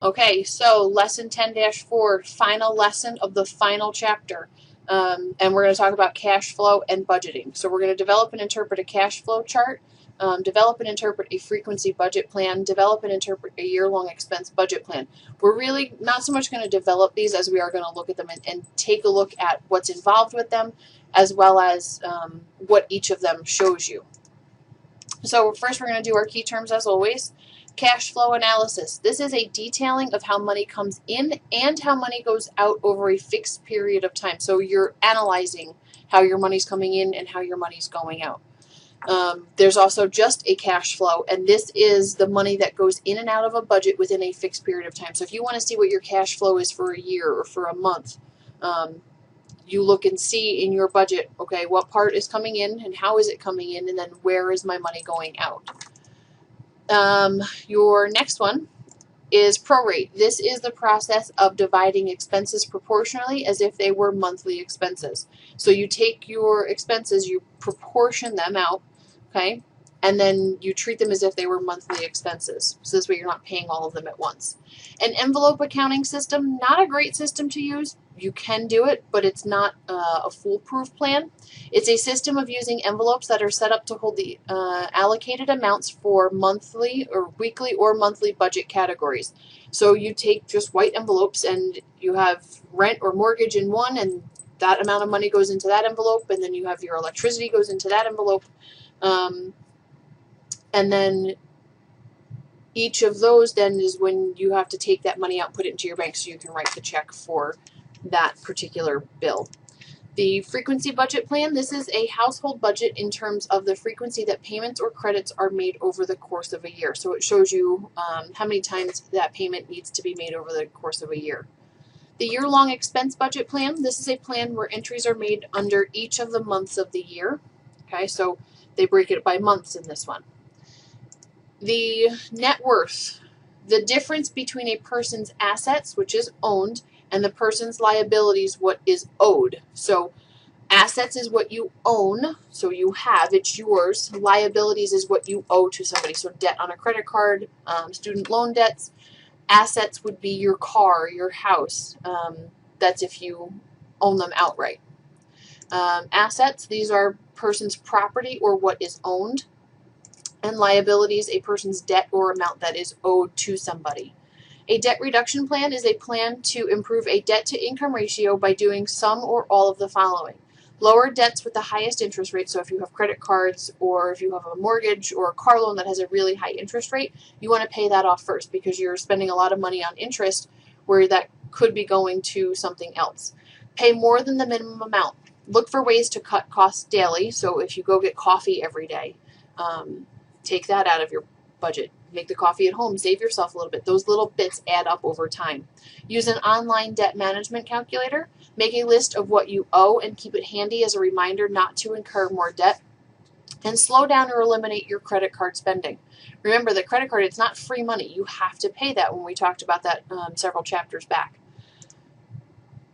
Okay, so lesson 10-4, final lesson of the final chapter. And we're going to talk about cash flow and budgeting. So we're going to develop and interpret a cash flow chart, develop and interpret a frequency budget plan, develop and interpret a year-long expense budget plan. We're really not so much going to develop these as we are going to look at them and take a look at what's involved with them, as well as what each of them shows you. So first we're going to do our key terms as always. Cash flow analysis. This is a detailing of how money comes in and how money goes out over a fixed period of time. So you're analyzing how your money's coming in and how your money's going out. There's also just a cash flow, and this is the money that goes in and out of a budget within a fixed period of time. So if you want to see what your cash flow is for a year or for a month, you look and see in your budget, okay, what part is coming in and how is it coming in, and then where is my money going out. Your next one is prorate. This is the process of dividing expenses proportionally as if they were monthly expenses. So you take your expenses, you proportion them out, okay, and then you treat them as if they were monthly expenses. So this way you're not paying all of them at once. An envelope accounting system, not a great system to use. You can do it, but it's not a foolproof plan. It's a system of using envelopes that are set up to hold the allocated amounts for monthly or weekly or monthly budget categories. So you take just white envelopes and you have rent or mortgage in one, and that amount of money goes into that envelope, and then you have your electricity goes into that envelope. And then each of those then is when you have to take that money out and put it into your bank so you can write the check for that particular bill. The frequency budget plan, this is a household budget in terms of the frequency that payments or credits are made over the course of a year. So it shows you how many times that payment needs to be made over the course of a year. The year-long expense budget plan, this is a plan where entries are made under each of the months of the year. Okay, so they break it by months in this one. The net worth, the difference between a person's assets, which is owned, and the person's liabilities, what is owed. So assets is what you own, so you have, it's yours. Liabilities is what you owe to somebody, so debt on a credit card, student loan debts. Assets would be your car, your house. That's if you own them outright. Assets, these are person's property or what is owned. And liabilities, a person's debt or amount that is owed to somebody. A debt reduction plan is a plan to improve a debt-to-income ratio by doing some or all of the following. Lower debts with the highest interest rate, so if you have credit cards or if you have a mortgage or a car loan that has a really high interest rate, you want to pay that off first because you're spending a lot of money on interest where that could be going to something else. Pay more than the minimum amount. Look for ways to cut costs daily, so if you go get coffee every day, take that out of your budget. Make the coffee at home. Save yourself a little bit. Those little bits add up over time. Use an online debt management calculator. Make a list of what you owe and keep it handy as a reminder not to incur more debt. And slow down or eliminate your credit card spending. Remember, the credit card, it's not free money. You have to pay that when we talked about that several chapters back.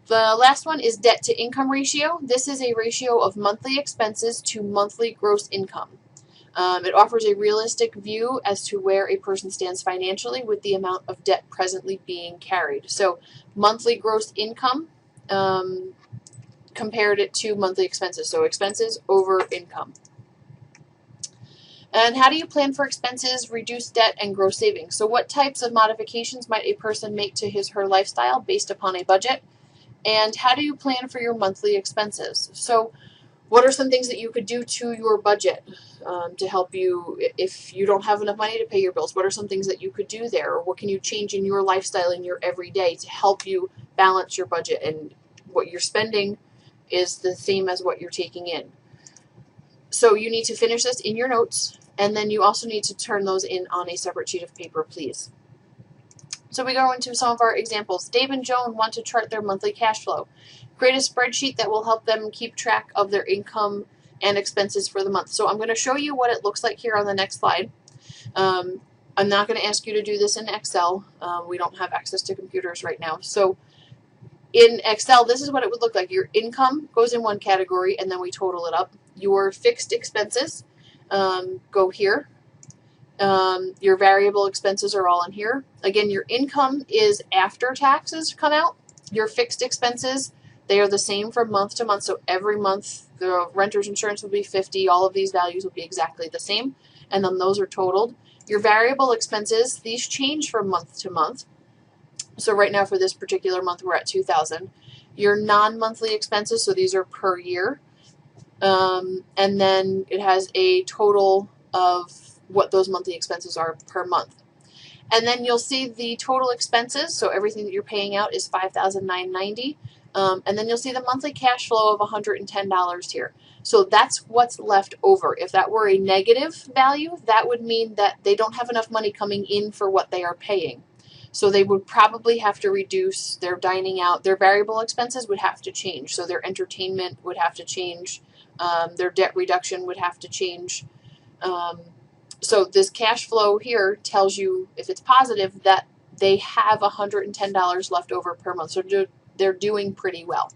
The last one is debt to income ratio. This is a ratio of monthly expenses to monthly gross income. It offers a realistic view as to where a person stands financially with the amount of debt presently being carried. So monthly gross income compared it to monthly expenses. So expenses over income. And how do you plan for expenses, reduce debt, and grow savings? So what types of modifications might a person make to his or her lifestyle based upon a budget? And how do you plan for your monthly expenses? So what are some things that you could do to your budget to help you if you don't have enough money to pay your bills? What are some things that you could do there? Or what can you change in your lifestyle in your everyday to help you balance your budget and what you're spending is the same as what you're taking in? So you need to finish this in your notes, and then you also need to turn those in on a separate sheet of paper, please. So we go into some of our examples. Dave and Joan want to chart their monthly cash flow. Create a spreadsheet that will help them keep track of their income and expenses for the month. So I'm going to show you what it looks like here on the next slide. I'm not going to ask you to do this in Excel. We don't have access to computers right now. So in Excel, this is what it would look like. Your income goes in one category, and then we total it up. Your fixed expenses go here. Your variable expenses are all in here. Again, your income is after taxes come out. Your fixed expenses, they are the same from month to month. So every month, the renter's insurance will be 50. All of these values will be exactly the same. And then those are totaled. Your variable expenses, these change from month to month. So right now for this particular month, we're at 2,000. Your non-monthly expenses, so these are per year. And then it has a total of what those monthly expenses are per month. And then you'll see the total expenses, so everything that you're paying out is $5,990. And then you'll see the monthly cash flow of $110 here. So that's what's left over. If that were a negative value, that would mean that they don't have enough money coming in for what they are paying. So they would probably have to reduce their dining out. Their variable expenses would have to change. So their entertainment would have to change. Their debt reduction would have to change. So this cash flow here tells you, if it's positive, that they have $110 left over per month. So they're doing pretty well.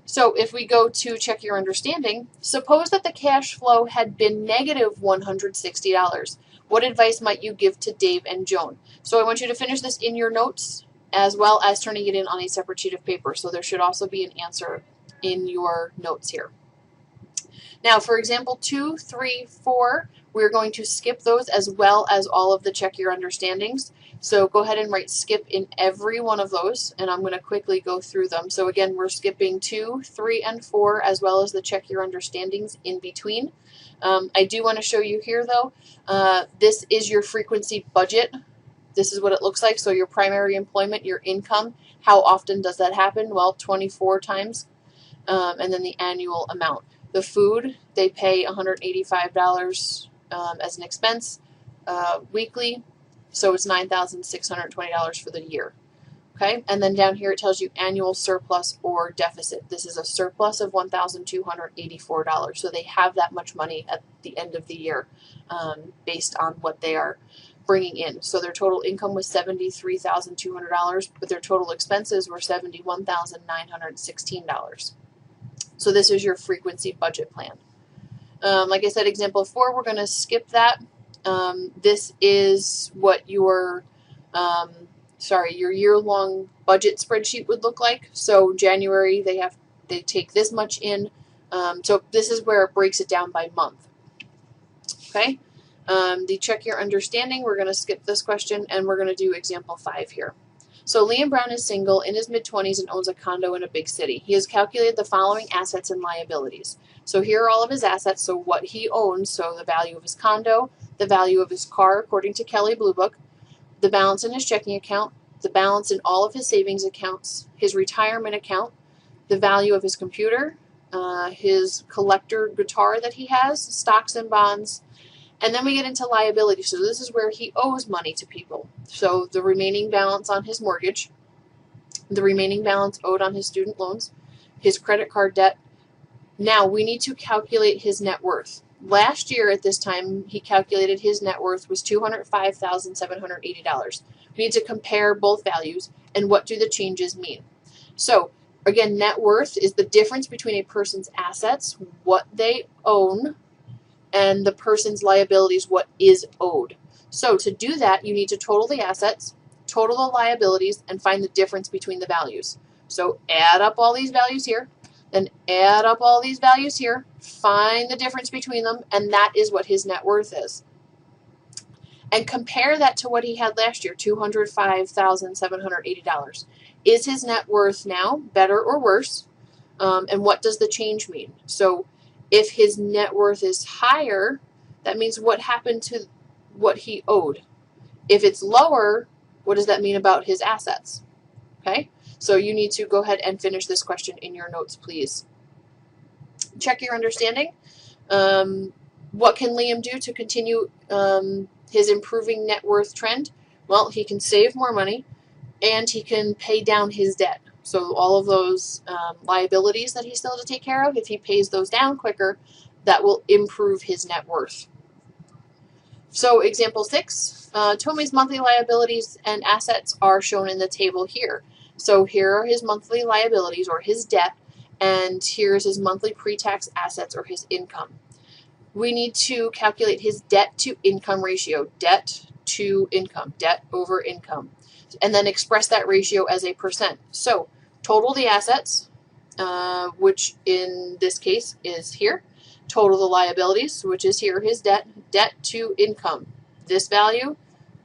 So if we go to check your understanding, suppose that the cash flow had been negative $160. What advice might you give to Dave and Joan? So I want you to finish this in your notes as well as turning it in on a separate sheet of paper. So there should also be an answer in your notes here. Now for example 2, 3, 4, we're going to skip those as well as all of the check your understandings. So go ahead and write skip in every one of those, and I'm going to quickly go through them. So again, we're skipping 2, 3, and 4 as well as the check your understandings in between. I do want to show you here though, this is your frequency budget. This is what it looks like. So your primary employment, your income, how often does that happen? Well, 24 times, and then the annual amount. The food, they pay $185 as an expense weekly, so it's $9,620 for the year. Okay, and then down here it tells you annual surplus or deficit. This is a surplus of $1,284. So they have that much money at the end of the year based on what they are bringing in. So their total income was $73,200, but their total expenses were $71,916. So this is your frequency budget plan. Like I said, example 4, we're going to skip that. This is what your your year-long budget spreadsheet would look like. So January they take this much in. So this is where it breaks it down by month. Okay. The check your understanding, we're going to skip this question and we're going to do example 5 here. So Liam Brown is single, in his mid-20s, and owns a condo in a big city. He has calculated the following assets and liabilities. So here are all of his assets, so what he owns, so the value of his condo, the value of his car according to Kelley Blue Book, the balance in his checking account, the balance in all of his savings accounts, his retirement account, the value of his computer, his collector guitar that he has, stocks and bonds, and then we get into liability. So this is where he owes money to people. So the remaining balance on his mortgage, the remaining balance owed on his student loans, his credit card debt. Now we need to calculate his net worth. Last year at this time, he calculated his net worth was $205,780. We need to compare both values and what do the changes mean. So again, net worth is the difference between a person's assets, what they own, and the person's liabilities, what is owed. So to do that, you need to total the assets, total the liabilities, and find the difference between the values. So add up all these values here, then add up all these values here, find the difference between them, and that is what his net worth is. And compare that to what he had last year, $205,780. Is his net worth now better or worse? And what does the change mean? So if his net worth is higher, that means what happened to what he owed. If it's lower, what does that mean about his assets? Okay, so you need to go ahead and finish this question in your notes, please. Check your understanding. What can Liam do to continue his improving net worth trend? Well, he can save more money and he can pay down his debt. So all of those liabilities that he still has to take care of, if he pays those down quicker, that will improve his net worth. So example 6, Tomi's monthly liabilities and assets are shown in the table here. So here are his monthly liabilities or his debt, and here's his monthly pre-tax assets or his income. we need to calculate his debt to income ratio. Debt to income, debt over income. And then express that ratio as a percent. So total the assets, which in this case is here. Total the liabilities, which is here, his debt. Debt to income. This value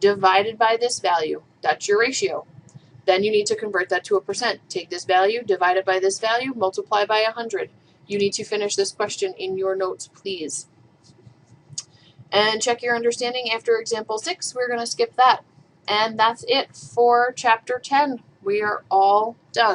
divided by this value. That's your ratio. Then you need to convert that to a percent. Take this value, divide it by this value, multiply by 100. You need to finish this question in your notes, please. And check your understanding after example 6. We're going to skip that. And that's it for chapter 10. We are all done.